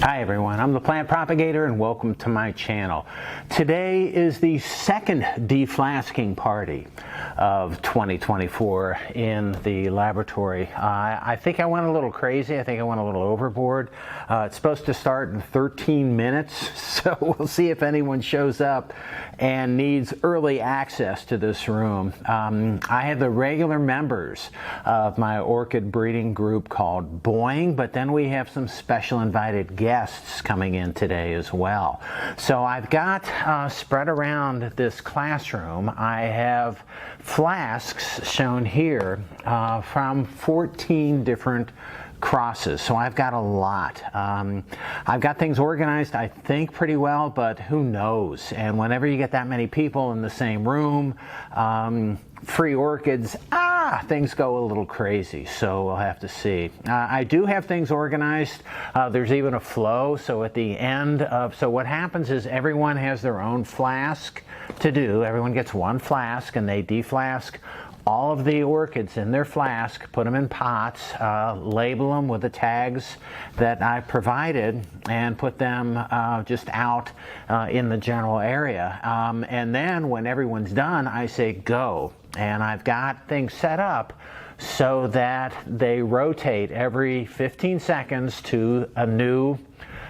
Hi everyone, I'm the Plant Propagator and welcome to my channel. Today is the second deflasking party of 2024 in the laboratory. I think I went a little crazy. I think I went a little overboard. It's supposed to start in 13 minutes, so we'll see if anyone shows up and needs early access to this room. I have the regular members of my orchid breeding group called BOING, but then we have some special invited guests coming in today as well. So I've got spread around this classroom, I have flasks shown here from 14 different crosses. So I've got a lot. I've got things organized, I think, pretty well, but who knows? And whenever you get that many people in the same room, free orchids, things go a little crazy, so we'll have to see. I do have things organized. There's even a flow, so at the end of, so what happens is everyone has their own flask to do. Everyone gets one flask and they deflask all of the orchids in their flask, put them in pots, label them with the tags that I provided, and put them just out in the general area. And then when everyone's done, I say go. And I've got things set up so that they rotate every 15 seconds to a new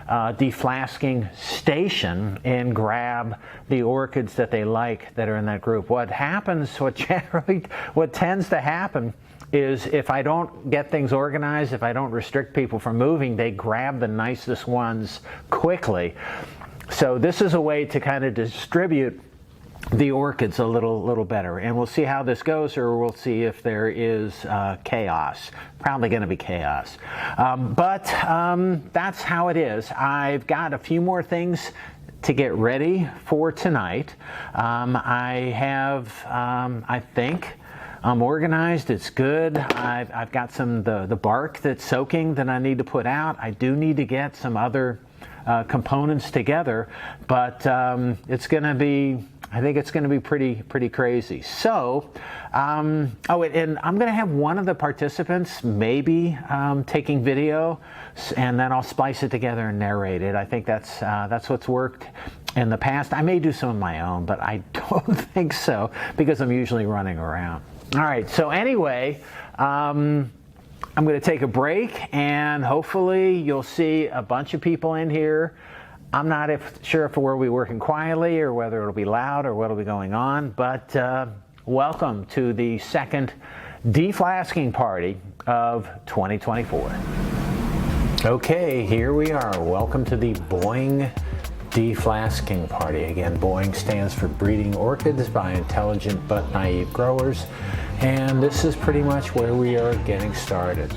deflasking station and grab the orchids that they like that are in that group. What happens, what tends to happen is if I don't get things organized, if I don't restrict people from moving, they grab the nicest ones quickly. So this is a way to kind of distribute the orchids a little better, and we'll see how this goes, or we'll see if there is chaos. Probably going to be chaos, but that's how it is. I've got a few more things to get ready for tonight. I have, I think I'm organized. It's good. I've got some the bark that's soaking that I need to put out. I do need to get some other components together, but it's going to be, I think it's going to be pretty crazy. So, and I'm going to have one of the participants maybe taking video, and then I'll splice it together and narrate it. I think that's what's worked in the past. I may do some of my own, but I don't think so because I'm usually running around. All right. So anyway, I'm going to take a break, and hopefully you'll see a bunch of people in here. I'm not sure if we'll be working quietly or whether it'll be loud or what'll be going on, but welcome to the second deflasking party of 2024. Okay, here we are. Welcome to the BOING deflasking party. Again, BOING stands for Breeding Orchids by Intelligent But Naive Growers, and this is pretty much where we are getting started.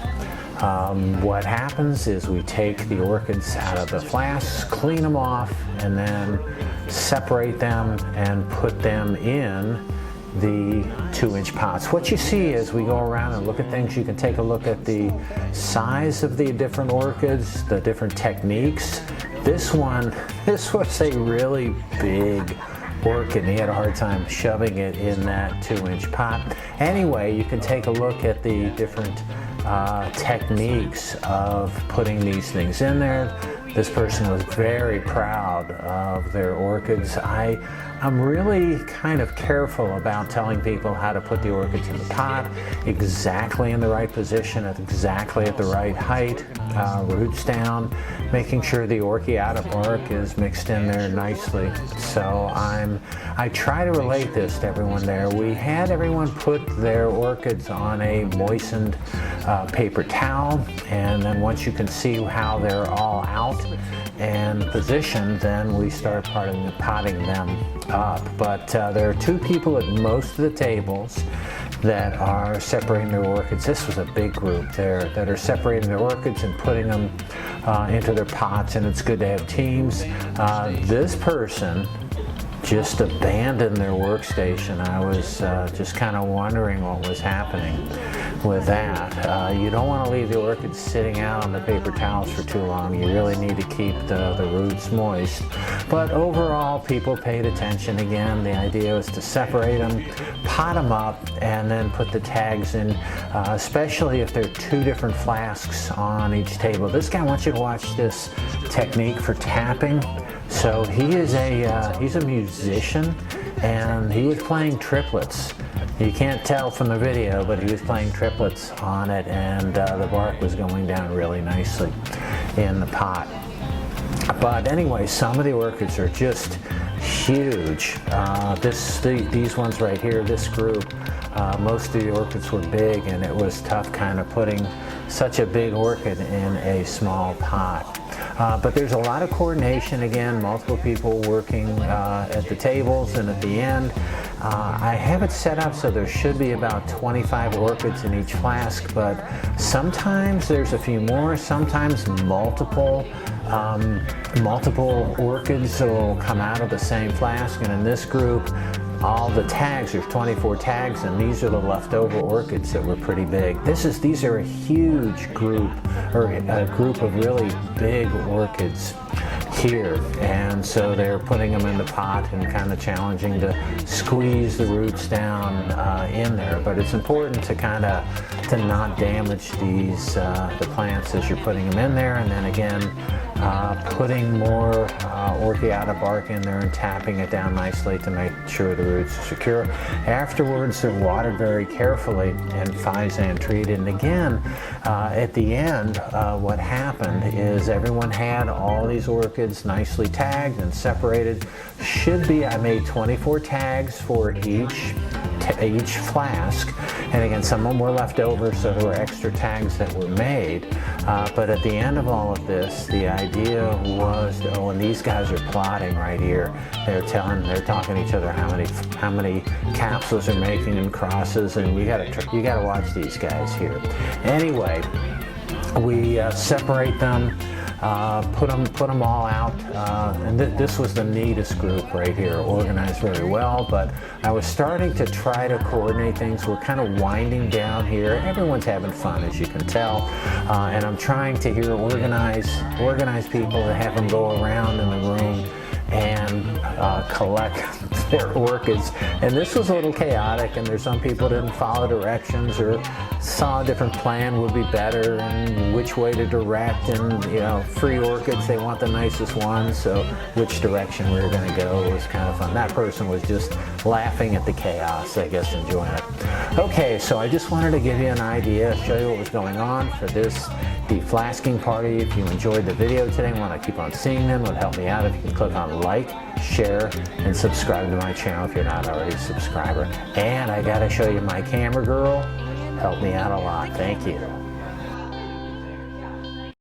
What happens is we take the orchids out of the flasks, clean them off, and then separate them and put them in the 2-inch pots. What you see as we go around and look at things, you can take a look at the size of the different orchids, the different techniques. This was a really big orchid, and he had a hard time shoving it in that 2-inch pot. Anyway, you can take a look at the different techniques of putting these things in there. This person was very proud of their orchids. I'm really kind of careful about telling people how to put the orchids in the pot, exactly in the right position, exactly at the right height, roots down, making sure the Orchiata bark is mixed in there nicely. So I try to relate this to everyone there. We had everyone put their orchids on a moistened paper towel, and then once you can see how they're all out and positioned, then we start potting them up. But there are two people at most of the tables that are separating their orchids. This was a big group there that are separating their orchids and putting them into their pots, and it's good to have teams. This person just abandoned their workstation. I was just kind of wondering what was happening with that. You don't want to leave the orchids sitting out on the paper towels for too long. You really need to keep the roots moist. But overall, people paid attention again. The idea was to separate them, pot them up, and then put the tags in, especially if there are two different flasks on each table. This guy wants you to watch this technique for tapping. So he's a musician, and he was playing triplets. You can't tell from the video, but he was playing triplets on it, and the bark was going down really nicely in the pot. But anyway, some of the orchids are just huge. These ones right here, this group, most of the orchids were big, and it was tough kind of putting such a big orchid in a small pot. But there's a lot of coordination, again, multiple people working at the tables and at the end. I have it set up so there should be about 25 orchids in each flask, but sometimes there's a few more, sometimes multiple orchids will come out of the same flask, and in this group, all the tags, there's 24 tags, and these are the leftover orchids that were pretty big. These are a huge group, or a group of really big orchids here, and so they're putting them in the pot and kind of challenging to squeeze the roots down in there. But it's important to to not damage the plants as you're putting them in there, and then again putting more Orchiata bark in there and tapping it down nicely to make sure the roots are secure. Afterwards, they're watered very carefully and Physan treated. And again, at the end, what happened is everyone had all these orchids nicely tagged and separated. I made 24 tags for each flask, and again, some of them were left over, so there were extra tags that were made. But at the end of all of this, the idea was, and these guys are plotting right here. They're talking to each other how many capsules they're making and crosses, and you gotta watch these guys here. Anyway, we separate them. Put them all out, and this was the neatest group right here, organized very well. But I was starting to try to coordinate things. We're kind of winding down here. Everyone's having fun, as you can tell, and I'm trying to organize people to have them go around in the room and collect their orchids. And this was a little chaotic, and there's some people didn't follow directions or saw a different plan would be better and which way to direct, and free orchids, they want the nicest ones, so which direction we were going to go was kind of fun. That person was just laughing at the chaos, I guess, enjoying it. Okay, so I just wanted to give you an idea, show you what was going on for this deflasking party. If you enjoyed the video today and want to keep on seeing them, it would help me out if you can click on like, share, and subscribe to my channel if you're not already a subscriber. And I gotta show you my camera girl. Helped me out a lot. Thank you.